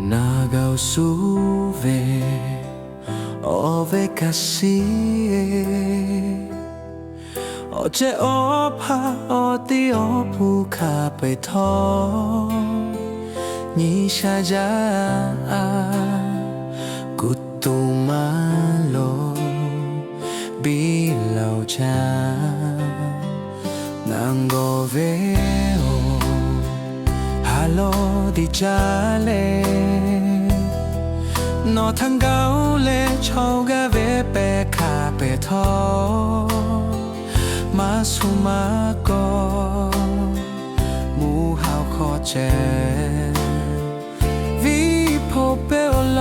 나가 수베 어베카시 어제 어파 어디 어부카 베터 니샤자 구뚜말로 빌라우자 난고베오 할로 디잘레 너 탕가울레 초가베 베카베터 마수마고 무하우코제 비포베올로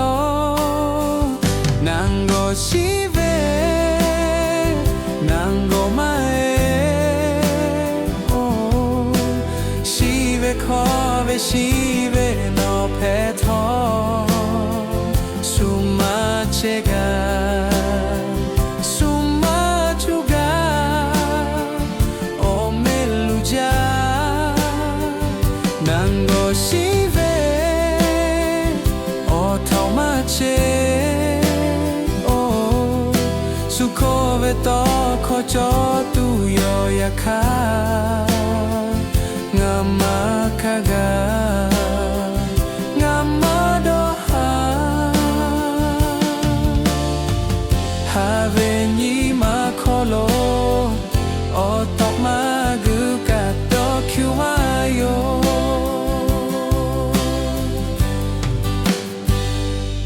난고시베 난고마에 시베 커베 시베 너 베터 수마체가 수마주가 오멜루자 난고시베 오토마체 수코베 떠코저 두요야카 나마카가 나마도하 하베니 마콜로 오토마그가 도큐와요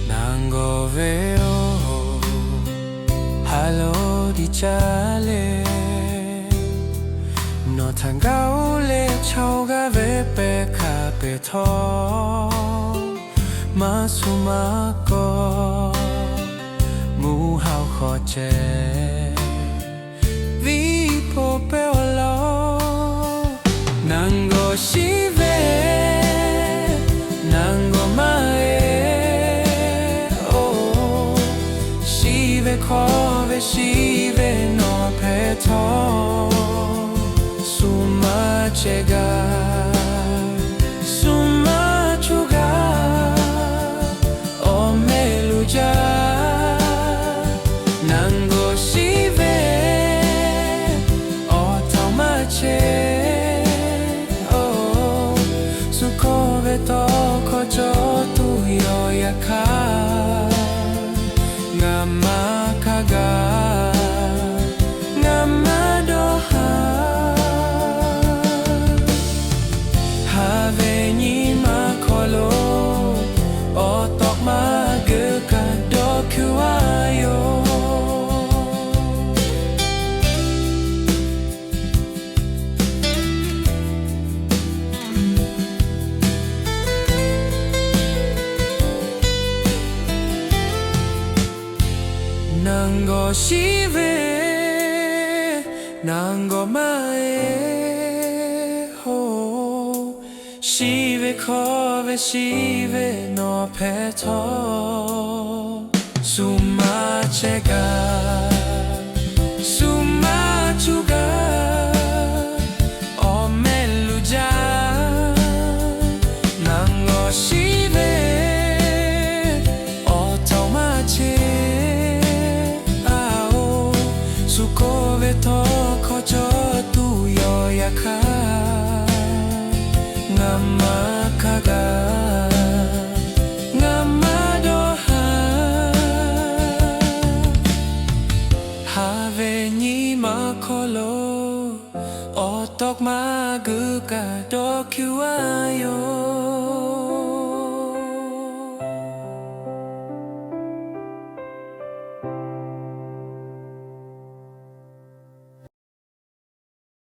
난고베요 할로 디잘레 너 탕가울레 초가베 베카베터 마수마고 무하우코제 비포베올로 난고시베 난고마에 시베 코베 시베 너 베터 수마체가 수마주가 오멜루자 난고시베 오토마체 수코베 토코저 두요야카 나마카가 나마도하 하베니 마콜로 오똑마그가 도큐와요 난고시베 난고마에 시베 코베 시베 너 베터 수마체가 수마주가 오멜루자 난고시베 오토마체 수코베 토코저 두요야카 나마카가 나마도하 하베니 마콜로 오똑마그가 도큐아